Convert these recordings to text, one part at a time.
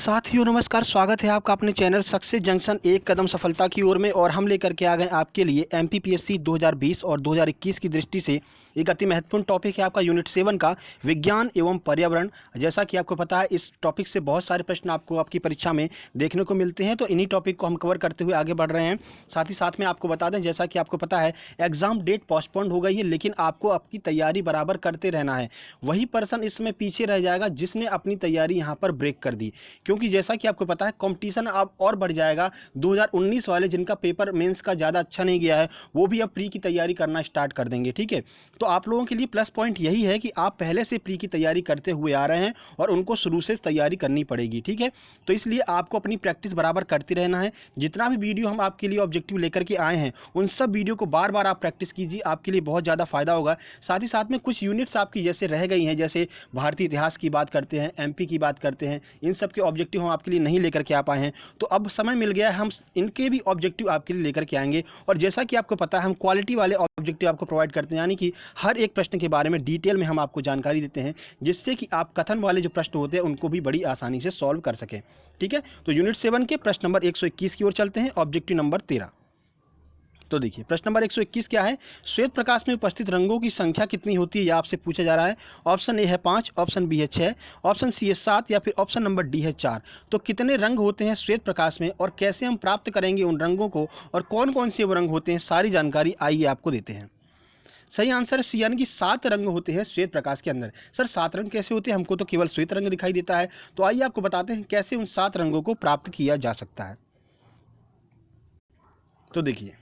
साथियों नमस्कार, स्वागत है आपका अपने चैनल सक्सेस जंक्शन एक कदम सफलता की ओर में। और हम लेकर के आ गए आपके लिए एमपीपीएससी 2020 और 2021 की दृष्टि से एक अति महत्वपूर्ण टॉपिक है आपका यूनिट 7 का विज्ञान एवं पर्यावरण। जैसा कि आपको पता है इस टॉपिक से बहुत सारे प्रश्न आपको आपकी परीक्षा में देखने को मिलते हैं, तो इन्हीं टॉपिक को हम कवर करते हुए आगे बढ़ रहे हैं। साथ ही साथ में आपको बता दें, जैसा कि आपको पता है एग्जाम डेट पोस्टपोन्ड हो गई है, लेकिन आपको आपकी तैयारी बराबर करते रहना है। वही पर्सन इसमें पीछे रह जाएगा जिसने अपनी तैयारी यहाँ पर ब्रेक कर दी, क्योंकि जैसा कि आपको पता है कंपटीशन अब और बढ़ जाएगा। 2019 वाले जिनका पेपर मेंस का ज़्यादा अच्छा नहीं गया है वो भी अब प्री की तैयारी करना स्टार्ट कर देंगे। ठीक है, तो आप लोगों के लिए प्लस पॉइंट यही है कि आप पहले से प्री की तैयारी करते हुए आ रहे हैं और उनको शुरू से तैयारी करनी पड़ेगी। ठीक है, तो इसलिए आपको अपनी प्रैक्टिस बराबर करते रहना है। जितना भी वीडियो हम आपके लिए ऑब्जेक्टिव लेकर के आए हैं उन सब वीडियो को बार बार आप प्रैक्टिस कीजिए, आपके लिए बहुत ज़्यादा फायदा होगा। साथ ही साथ में कुछ यूनिट्स आपकी जैसे रह गई हैं, जैसे भारतीय इतिहास की बात करते हैं, एमपी की बात करते हैं, इन सब के ऑब्जेक्टिव हम आपके लिए नहीं लेकर के आ पाए हैं, तो अब समय मिल गया है हम इनके भी ऑब्जेक्टिव आपके लिए लेकर के आएंगे। और जैसा कि आपको पता है हम क्वालिटी वाले ऑब्जेक्टिव आपको प्रोवाइड करते हैं, यानी कि हर एक प्रश्न के बारे में डिटेल में हम आपको जानकारी देते हैं, जिससे कि आप कथन वाले जो प्रश्न होते हैं उनको भी बड़ी आसानी से सॉल्व कर सकें। ठीक है, तो यूनिट 7 के प्रश्न नंबर 121 की ओर चलते हैं, ऑब्जेक्टिव नंबर 13। तो देखिए प्रश्न नंबर 121 क्या है, श्वेत प्रकाश में उपस्थित रंगों की संख्या कितनी होती है, यह आपसे पूछा जा रहा है। ऑप्शन ए है 5, ऑप्शन बी है 6, ऑप्शन सी है 7 या फिर ऑप्शन नंबर डी है 4। तो कितने रंग होते हैं श्वेत प्रकाश में और कैसे हम प्राप्त करेंगे उन रंगों को और कौन कौन से वो रंग होते हैं, सारी जानकारी आइए आपको देते हैं। सही आंसर है सी, यानी कि 7 रंग होते हैं श्वेत प्रकाश के अंदर। सर 7 रंग कैसे होते हैं, हमको तो केवल श्वेत रंग दिखाई देता है। तो आइए आपको बताते हैं कैसे उन 7 रंगों को प्राप्त किया जा सकता है। तो देखिए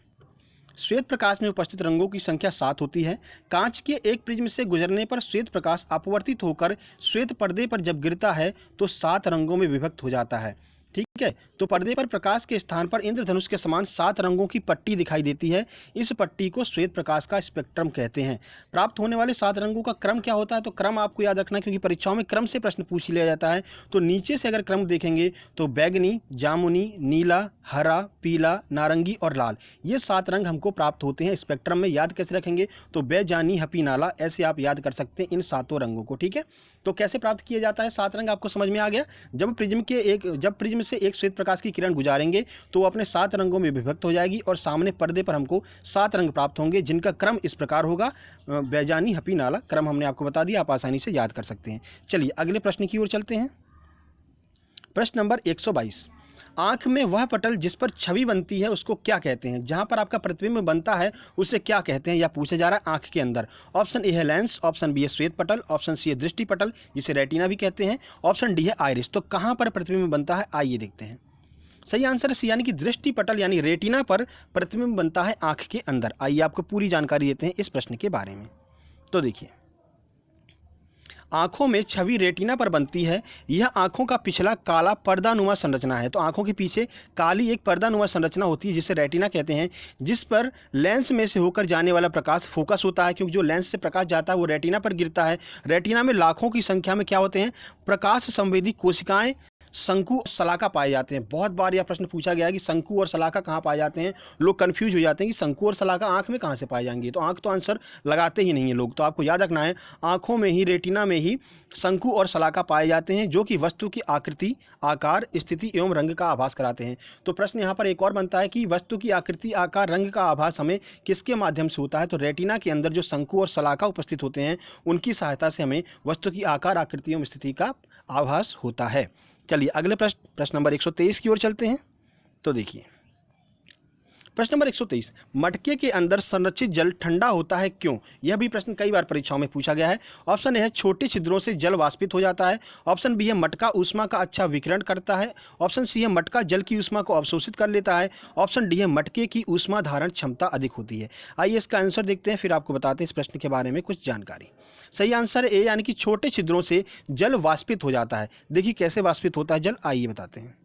श्वेत प्रकाश में उपस्थित रंगों की संख्या 7 होती है। कांच के एक प्रिज्म से गुजरने पर श्वेत प्रकाश अपवर्तित होकर श्वेत पर्दे पर जब गिरता है तो 7 रंगों में विभक्त हो जाता है। ठीक है, तो पर्दे पर प्रकाश के स्थान पर इंद्रधनुष के समान 7 रंगों की पट्टी दिखाई देती है। इस पट्टी को श्वेत प्रकाश का स्पेक्ट्रम कहते हैं। प्राप्त होने वाले 7 रंगों का क्रम क्या होता है, तो क्रम आपको याद रखना है, क्योंकि परीक्षाओं में क्रम से प्रश्न पूछ लिया जाता है। तो नीचे से अगर क्रम देखेंगे तो बैगनी, जामुनी, नीला, हरा, पीला, नारंगी और लाल, ये 7 रंग हमको प्राप्त होते हैं स्पेक्ट्रम में। याद कैसे रखेंगे, तो बैजानी, हपी, नाला, ऐसे आप याद कर सकते हैं इन 7 रंगों को। ठीक है, तो कैसे प्राप्त किया जाता है 7 रंग, आपको समझ में आ गया। जब प्रिज्म से एक श्वेत प्रकाश की किरण गुजारेंगे तो वो अपने 7 रंगों में विभक्त हो जाएगी और सामने पर्दे पर हमको 7 रंग प्राप्त होंगे, जिनका क्रम इस प्रकार होगा, बैजानी, हपी, नाला। क्रम हमने आपको बता दिया, आप आसानी से याद कर सकते हैं। चलिए अगले प्रश्न की ओर चलते हैं। प्रश्न नंबर 122, आंख में वह पटल जिस पर छवि बनती है उसको क्या कहते हैं, जहां पर आपका प्रतिबिंब बनता है उसे क्या कहते हैं, यह पूछा जा रहा है आंख के अंदर। ऑप्शन ए है लेंस, ऑप्शन बी है श्वेत पटल, ऑप्शन सी है दृष्टि पटल जिसे रेटिना भी कहते हैं, ऑप्शन डी है आइरिस। तो कहां पर प्रतिबिंब बनता है, आइए देखते हैं। सही आंसर है सी, यानी कि दृष्टि पटल यानी रेटिना पर प्रतिबिंब बनता है आंख के अंदर। आइए आपको पूरी जानकारी देते हैं इस प्रश्न के बारे में। तो देखिए आंखों में छवि रेटिना पर बनती है। यह आंखों का पिछला काला पर्दानुमा संरचना है। तो आंखों के पीछे काली एक पर्दानुमा संरचना होती है जिसे रेटिना कहते हैं, जिस पर लेंस में से होकर जाने वाला प्रकाश फोकस होता है, क्योंकि जो लेंस से प्रकाश जाता है वो रेटिना पर गिरता है। रेटिना में लाखों की संख्या में क्या होते हैं, प्रकाश संवेदी कोशिकाएं, शंकु और शलाका पाए जाते हैं। बहुत बार यह प्रश्न पूछा गया है कि शंकु और शलाका कहाँ पाए जाते हैं, लोग कंफ्यूज हो जाते हैं कि शंकु और शलाका आंख में कहाँ से पाए जाएंगे। तो आंख तो आंसर लगाते ही नहीं है लोग, तो आपको याद रखना है आंखों में ही, रेटिना में ही शंकु और शलाका पाए जाते हैं, जो कि वस्तु की आकृति, आकार, स्थिति एवं रंग का आभास कराते हैं। तो प्रश्न यहाँ पर एक और बनता है कि वस्तु की आकृति, आकार, रंग का आभास हमें किसके माध्यम से होता है, तो रेटिना के अंदर जो शंकु और शलाका उपस्थित होते हैं उनकी सहायता से हमें वस्तु की आकार, आकृति एवं स्थिति का आभास होता है। चलिए अगले प्रश्न नंबर 123 की ओर चलते हैं। तो देखिए प्रश्न नंबर 123, मटके के अंदर संरक्षित जल ठंडा होता है क्यों, यह भी प्रश्न कई बार परीक्षाओं में पूछा गया है। ऑप्शन ए है छोटे छिद्रों से जल वाष्पित हो जाता है, ऑप्शन बी है मटका ऊष्मा का अच्छा विकिरण करता है, ऑप्शन सी है मटका जल की ऊष्मा को अवशोषित कर लेता है, ऑप्शन डी है मटके की ऊष्मा धारण क्षमता अधिक होती है। आइए इसका आंसर देखते हैं, फिर आपको बताते हैं इस प्रश्न के बारे में कुछ जानकारी। सही आंसर ए, यानी कि छोटे छिद्रों से जल वाष्पित हो जाता है। देखिए कैसे वाष्पित होता है जल, आइए बताते हैं।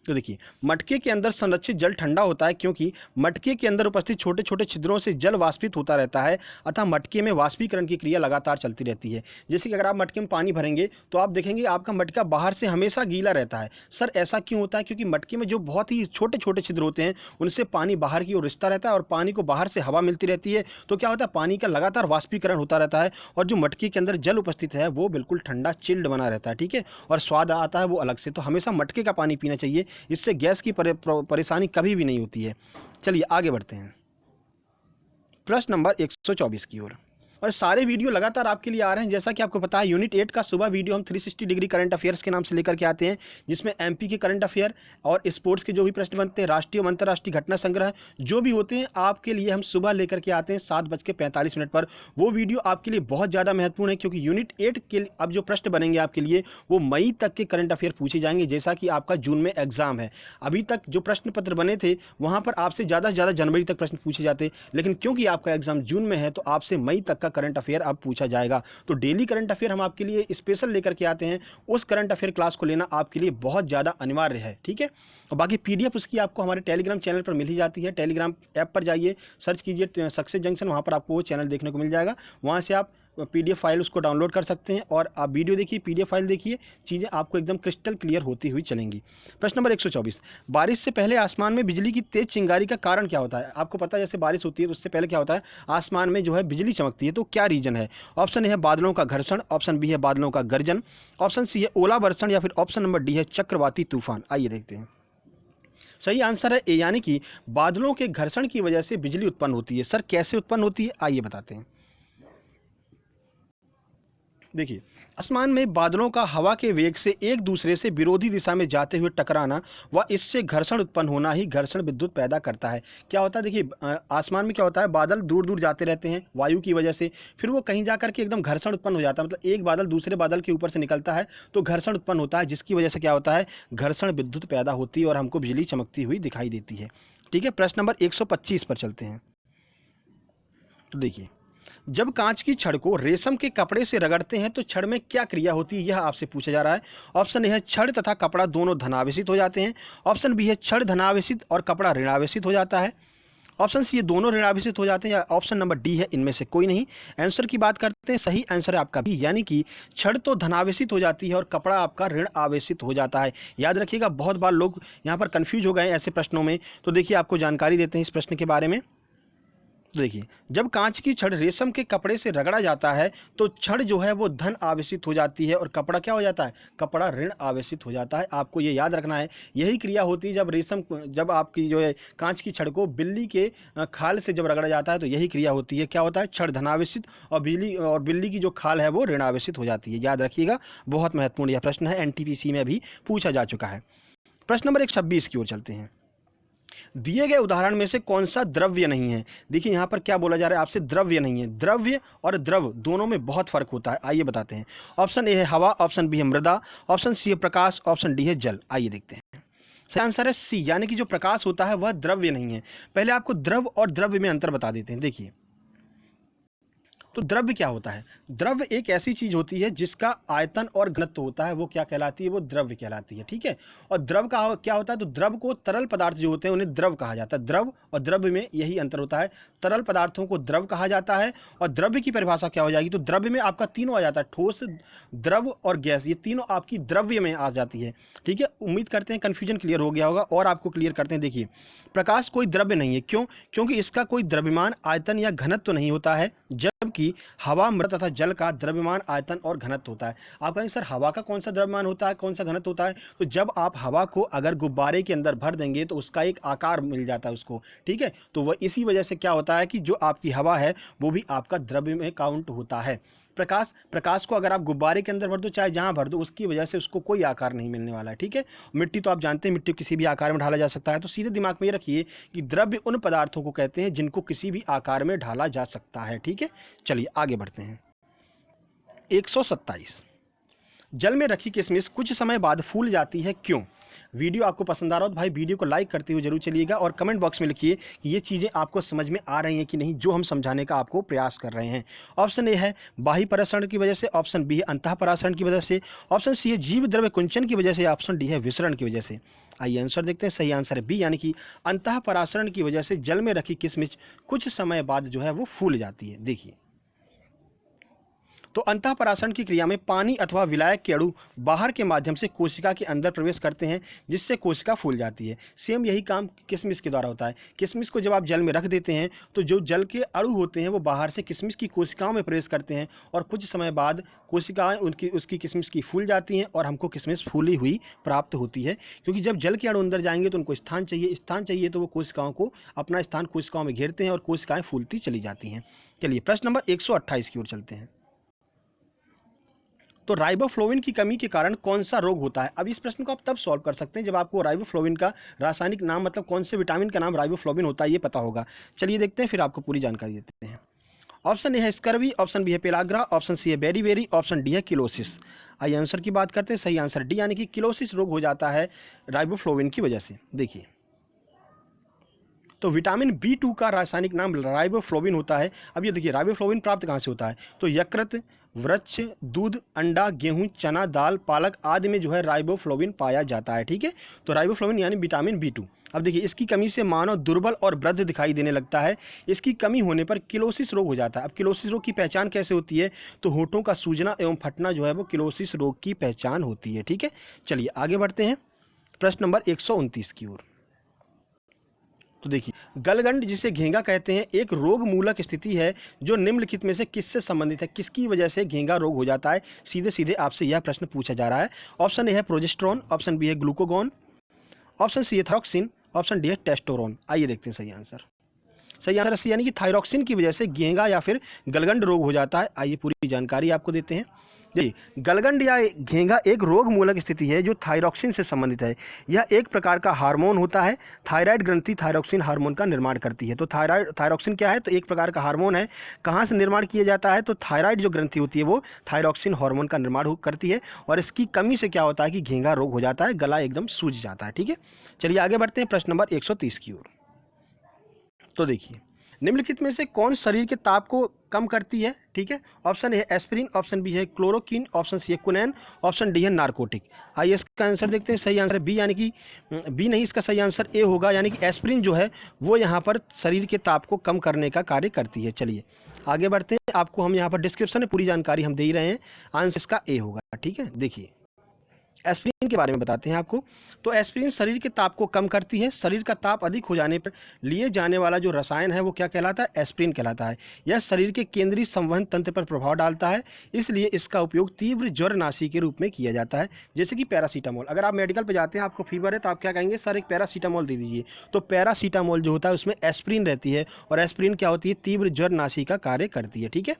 तो देखिए, मटके के अंदर संरक्षित जल ठंडा होता है क्योंकि मटके के अंदर उपस्थित छोटे छोटे छिद्रों से जल वाष्पित होता रहता है, अतः मटके में वाष्पीकरण की क्रिया लगातार चलती रहती है। जैसे कि अगर आप मटके में पानी भरेंगे तो आप देखेंगे आपका मटका बाहर से हमेशा गीला रहता है। सर ऐसा क्यों होता है? क्योंकि मटके में जो बहुत ही छोटे छोटे छिद्र होते हैं उनसे पानी बाहर की ओर रिसता रहता है और पानी को बाहर से हवा मिलती रहती है, तो क्या होता है, पानी का लगातार वाष्पीकरण होता रहता है और जो मटके के अंदर जल उपस्थित है वो बिल्कुल ठंडा चिल्ड बना रहता है। ठीक है, और स्वाद आता है वो अलग से। तो हमेशा मटके का पानी पीना चाहिए, इससे गैस की परेशानी कभी भी नहीं होती है। चलिए आगे बढ़ते हैं प्रश्न नंबर 124 की ओर। और सारे वीडियो लगातार आपके लिए आ रहे हैं। जैसा कि आपको पता है यूनिट 8 का सुबह वीडियो हम 360 डिग्री करंट अफेयर्स के नाम से लेकर के आते हैं, जिसमें एमपी के करंट अफेयर और स्पोर्ट्स के जो भी प्रश्न बनते हैं, राष्ट्रीय और अंतर्राष्ट्रीय घटना संग्रह जो भी होते हैं, आपके लिए हम सुबह लेकर के आते हैं 7:45 पर। वो वीडियो आपके लिए बहुत ज़्यादा महत्वपूर्ण है क्योंकि यूनिट 8 के अब जो प्रश्न बनेंगे आपके लिए वो मई तक के करंट अफेयर पूछे जाएंगे, जैसा कि आपका जून में एग्जाम है। अभी तक जो प्रश्न पत्र बने थे वहाँ पर आपसे ज़्यादा से ज़्यादा जनवरी तक प्रश्न पूछे जाते, लेकिन क्योंकि आपका एग्जाम जून में है तो आपसे मई तक का करंट अफेयर अब पूछा जाएगा। तो डेली करंट अफेयर हम आपके लिए स्पेशल लेकर के आते हैं। उस करंट अफेयर क्लास को लेना आपके लिए बहुत ज़्यादा अनिवार्य है। ठीक है, और बाकी पीडीएफ उसकी आपको हमारे टेलीग्राम चैनल पर मिल ही जाती है। टेलीग्राम ऐप पर जाइए, सर्च कीजिए सक्सेस जंक्शन, वहाँ पर आपको वो चैनल देखने को मिल जाएगा। वहाँ से आप पीडीएफ फाइल उसको डाउनलोड कर सकते हैं और आप वीडियो देखिए, पीडीएफ फाइल देखिए, चीज़ें आपको एकदम क्रिस्टल क्लियर होती हुई चलेंगी। प्रश्न नंबर 124, बारिश से पहले आसमान में बिजली की तेज चिंगारी का कारण क्या होता है? आपको पता है जैसे बारिश होती है तो उससे पहले क्या होता है, आसमान में जो है बिजली चमकती है, तो क्या रीजन है? ऑप्शन ए है बादलों का घर्षण, ऑप्शन बी है बादलों का गर्जन, ऑप्शन सी है ओला वर्षण, या फिर ऑप्शन नंबर डी है चक्रवाती तूफान। आइए देखते हैं। सही आंसर है ए, यानी कि बादलों के घर्षण की वजह से बिजली उत्पन्न होती है। सर कैसे उत्पन्न होती है, आइए बताते हैं। देखिए, आसमान में बादलों का हवा के वेग से एक दूसरे से विरोधी दिशा में जाते हुए टकराना व इससे घर्षण उत्पन्न होना ही घर्षण विद्युत पैदा करता है। क्या होता है, देखिए आसमान में क्या होता है, बादल दूर दूर जाते रहते हैं वायु की वजह से, फिर वो कहीं जा करके एकदम घर्षण उत्पन्न हो जाता है, मतलब एक बादल दूसरे बादल के ऊपर से निकलता है तो घर्षण उत्पन्न होता है, जिसकी वजह से क्या होता है, घर्षण विद्युत पैदा होती है और हमको बिजली चमकती हुई दिखाई देती है। ठीक है, प्रश्न नंबर 125 पर चलते हैं। तो देखिए, जब कांच की छड़ को रेशम के कपड़े से रगड़ते हैं तो छड़ में क्या क्रिया होती है, यह आपसे पूछा जा रहा है। ऑप्शन ए है छड़ तथा कपड़ा दोनों धनावेशित हो जाते हैं, ऑप्शन बी है छड़ धनावेशित और कपड़ा ऋणावेशित हो जाता है, ऑप्शन सी ये दोनों ऋणावेशित हो जाते हैं, या ऑप्शन नंबर डी है इनमें से कोई नहीं। आंसर की बात करते हैं, सही आंसर है आपका बी, यानी कि छड़ तो धनावेशित हो जाती है और कपड़ा आपका ऋण आवेशित हो जाता है। याद रखिएगा, बहुत बार लोग यहाँ पर कंफ्यूज हो गए ऐसे प्रश्नों में, तो देखिए आपको जानकारी देते हैं इस प्रश्न के बारे में। तो देखिए, जब कांच की छड़ रेशम के कपड़े से रगड़ा जाता है तो छड़ जो है वो धन आवेशित हो जाती है और कपड़ा क्या हो जाता है, कपड़ा ऋण आवेशित हो जाता है। आपको ये याद रखना है, यही क्रिया होती है जब आपकी जो है कांच की छड़ को बिल्ली के खाल से जब रगड़ा जाता है तो यही क्रिया होती है। क्या होता है, छड़ धनावेशित और बिल्ली की जो खाल है वो ऋण आवेशित हो जाती है। याद रखिएगा, बहुत महत्वपूर्ण यह प्रश्न है, एनटीपीसी में भी पूछा जा चुका है। प्रश्न नंबर 126 की ओर चलते हैं। दिए गए उदाहरण में से कौन सा द्रव्य नहीं है? देखिए यहाँ पर क्या बोला जा रहा है आपसे, द्रव्य नहीं है। द्रव्य और द्रव दोनों में बहुत फर्क होता है, आइए बताते हैं। ऑप्शन ए है हवा, ऑप्शन बी है मृदा, ऑप्शन सी है प्रकाश, ऑप्शन डी है जल। आइए देखते हैं। सही आंसर है सी, यानी कि जो प्रकाश होता है वह द्रव्य नहीं है। पहले आपको द्रव और द्रव्य में अंतर बता देते हैं। देखिए, तो द्रव्य क्या होता है, द्रव्य एक ऐसी चीज होती है जिसका आयतन और घनत्व होता है, वो क्या कहलाती है, वो द्रव्य कहलाती है। ठीक है, और द्रव का क्या होता है, तो द्रव को तरल पदार्थ जो होते हैं उन्हें द्रव कहा जाता है। द्रव और द्रव्य में यही अंतर होता है, तरल पदार्थों को द्रव कहा जाता है और द्रव्य की परिभाषा क्या हो जाएगी, तो द्रव्य में आपका तीनों आ जाता है, ठोस, द्रव और गैस, ये तीनों आपकी द्रव्य में आ जाती है। ठीक है, उम्मीद करते हैं कन्फ्यूजन क्लियर हो गया होगा और आपको क्लियर करते हैं। देखिए, प्रकाश कोई द्रव्य नहीं है, क्यों, क्योंकि इसका कोई द्रव्यमान, आयतन या घनत्व नहीं होता है, जबकि हवा, मृत तथा जल का द्रव्यमान, आयतन और घनत्व होता है। आप कहेंगे सर हवा का कौन सा द्रव्यमान होता है, कौन सा घनत्व होता है, तो जब आप हवा को अगर गुब्बारे के अंदर भर देंगे तो उसका एक आकार मिल जाता है उसको। ठीक है, तो वह इसी वजह से क्या होता है कि जो आपकी हवा है वो भी आपका द्रव्य में काउंट होता है। प्रकाश को अगर आप गुब्बारे के अंदर भर दो, चाहे जहां भर दो, उसकी वजह से उसको कोई आकार नहीं मिलने वाला है। ठीक है, मिट्टी तो आप जानते हैं, मिट्टी किसी भी आकार में ढाला जा सकता है, तो सीधे दिमाग में ये रखिए कि द्रव्य उन पदार्थों को कहते हैं जिनको किसी भी आकार में ढाला जा सकता है। ठीक है, चलिए आगे बढ़ते हैं। 127, जल में रखी किशमिश कुछ समय बाद फूल जाती है, क्यों? वीडियो आपको पसंद आ रहा हो तो भाई वीडियो को लाइक करते हुए जरूर चलिएगा और कमेंट बॉक्स में लिखिए कि ये चीज़ें आपको समझ में आ रही हैं कि नहीं, जो हम समझाने का आपको प्रयास कर रहे हैं। ऑप्शन ए है बाह्य परासरण की वजह से, ऑप्शन बी है अंतः परासरण की वजह से, ऑप्शन सी है जीव द्रव्य कुंचन की वजह से, ऑप्शन डी है विसरण की वजह से। आइए आंसर देखते हैं। सही आंसर है बी, यानी कि अंतः परासरण की वजह से जल में रखी किशमिश कुछ समय बाद जो है वो फूल जाती है। देखिए, तो अंतः परासरण की क्रिया में पानी अथवा विलायक के अणु बाहर के माध्यम से कोशिका के अंदर प्रवेश करते हैं, जिससे कोशिका फूल जाती है। सेम यही काम किशमिश के द्वारा होता है। किशमिश को जब आप जल में रख देते हैं तो जो जल के अणु होते हैं वो बाहर से किशमिश की कोशिकाओं में प्रवेश करते हैं और कुछ समय बाद कोशिकाएं उसकी किशमिश की फूल जाती हैं और हमको किशमिश फूली हुई प्राप्त होती है। क्योंकि जब जल के अणु अंदर जाएंगे तो उनको स्थान चाहिए तो वो कोशिकाओं को अपना स्थान कोशिकाओं में घेरते हैं और कोशिकाएं फूलती चली जाती हैं। चलिए प्रश्न नंबर 128 की ओर चलते हैं। तो राइबोफ्लोविन की कमी के कारण कौन सा रोग होता है? अब इस प्रश्न को आप तब सॉल्व कर सकते हैं जब आपको राइबोफ्लोविन का रासायनिक नाम, मतलब कौन से विटामिन का नाम राइबोफ्लोविन होता है, ये पता होगा। चलिए देखते हैं, फिर आपको पूरी जानकारी देते हैं। ऑप्शन ए है स्कर्वी, ऑप्शन बी है पेलाग्रा, ऑप्शन सी है बेरीबेरी, ऑप्शन डी है किलोसिस। आइए आंसर की बात करते हैं। सही आंसर डी, यानी कि किलोसिस रोग हो जाता है राइबोफ्लोविन की वजह से। देखिए, तो विटामिन B2 का रासायनिक नाम राइबोफ्लोविन होता है। अब ये देखिए, राइबोफ्लोविन प्राप्त कहाँ से होता है? तो यकृत, वृक्ष, दूध, अंडा, गेहूं, चना, दाल, पालक आदि में जो है राइबोफ्लोविन पाया जाता है। ठीक है, तो राइबोफ्लोविन यानी विटामिन B2। अब देखिए, इसकी कमी से मानव दुर्बल और वृद्ध दिखाई देने लगता है। इसकी कमी होने पर किलोसिस रोग हो जाता है। अब किलोसिस रोग की पहचान कैसे होती है? तो होठों का सूजना एवं फटना जो है वो किलोसिस रोग की पहचान होती है। ठीक है, चलिए आगे बढ़ते हैं प्रश्न नंबर 129 की ओर। तो देखिए, गलगंड जिसे घेंगा कहते हैं एक रोग मूलक स्थिति है जो निम्नलिखित में से किससे संबंधित है? किसकी वजह से घेंगा रोग हो जाता है? सीधे सीधे आपसे यह प्रश्न पूछा जा रहा है। ऑप्शन ए है प्रोजेस्टेरॉन, ऑप्शन बी है ग्लूकागॉन, ऑप्शन सी है थायरोक्सिन, ऑप्शन डी है टेस्टोरोन। आइए देखते हैं सही आंसर। सही आंसर है, यानी कि थायरोक्सिन की वजह से घेंगा या फिर गलगंड रोग हो जाता है। आइए पूरी जानकारी आपको देते हैं। जी, गलगंड या घेंगा एक रोग मूलक स्थिति है जो थायरोक्सिन से संबंधित है। यह एक प्रकार का हार्मोन होता है। थायराइड ग्रंथि थायरोक्सिन हार्मोन का निर्माण करती है। तो थायरोक्सिन क्या है? तो एक प्रकार का हार्मोन है। कहाँ से निर्माण किया जाता है? तो थायराइड जो ग्रंथि होती है वो थायरोक्सिन हार्मोन का निर्माण करती है और इसकी कमी से क्या होता है कि घेंगा रोग हो जाता है, गला एकदम सूज जाता है। ठीक है, चलिए आगे बढ़ते हैं प्रश्न नंबर 130 की ओर। तो देखिए, निम्नलिखित में से कौन शरीर के ताप को कम करती है? ठीक है, ऑप्शन ए है एस्पिरिन, ऑप्शन बी है क्लोरोक्विन, ऑप्शन सी है क्विनैन, ऑप्शन डी है नार्कोटिक। आइए इसका आंसर देखते हैं। सही आंसर है बी, यानी कि बी नहीं, इसका सही आंसर ए होगा, यानी कि एस्पिरिन जो है वो यहाँ पर शरीर के ताप को कम करने का कार्य करती है। चलिए आगे बढ़ते हैं। आपको हम यहाँ पर डिस्क्रिप्शन में पूरी जानकारी हम दे ही रहे हैं, आंसर इसका ए होगा। ठीक है, देखिए एस्पिरिन के बारे में बताते हैं आपको। तो एस्पिरिन शरीर के ताप को कम करती है। शरीर का ताप अधिक हो जाने पर लिए जाने वाला जो रसायन है वो क्या कहलाता है? एस्पिरिन कहलाता है। यह शरीर के केंद्रीय संवहन तंत्र पर प्रभाव डालता है, इसलिए इसका उपयोग तीव्र ज्वरनाशी के रूप में किया जाता है, जैसे कि पैरासीटामोल। अगर आप मेडिकल पर जाते हैं, आपको फीवर है, तो आप क्या कहेंगे? सर एक पैरासीटामोल दे दीजिए। तो पैरासीटामोल जो होता है उसमें एस्पिरिन रहती है और एस्पिरिन क्या होती है? तीव्र ज्वरनाशी का कार्य करती है। ठीक है,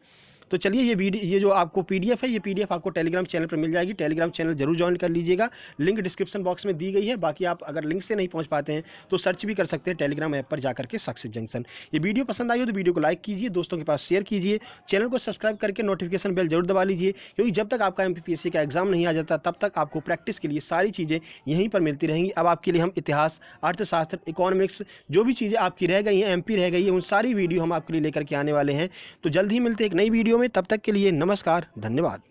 तो चलिए ये जो आपको पीडीएफ है, ये पीडीएफ आपको टेलीग्राम चैनल पर मिल जाएगी। टेलीग्राम चैनल जरूर ज्वाइन कर लीजिएगा, लिंक डिस्क्रिप्शन बॉक्स में दी गई है। बाकी आप अगर लिंक से नहीं पहुंच पाते हैं तो सर्च भी कर सकते हैं टेलीग्राम ऐप पर जाकर के सक्सेस जंक्शन। ये वीडियो पसंद आई हो तो वीडियो को लाइक कीजिए, दोस्तों के पास शेयर कीजिए, चैनल को सब्सक्राइब करके नोटिफिकेशन बेल जरूर दबा लीजिए, क्योंकि जब तक आपका एमपीपीएससी का एग्जाम नहीं आ जाता तब तक आपको प्रैक्टिस के लिए सारी चीज़ें यहीं पर मिलती रहेंगी। अब आपके लिए हम इतिहास, अर्थशास्त्र, इकोनॉमिक्स, जो भी चीज़ें आपकी रह गई हैं, एमपी रह गई है, उन सारी वीडियो हम आपके लिए लेकर के आने वाले हैं। तो जल्द ही मिलते हैं एक नई वीडियो में। तब तक के लिए नमस्कार, धन्यवाद।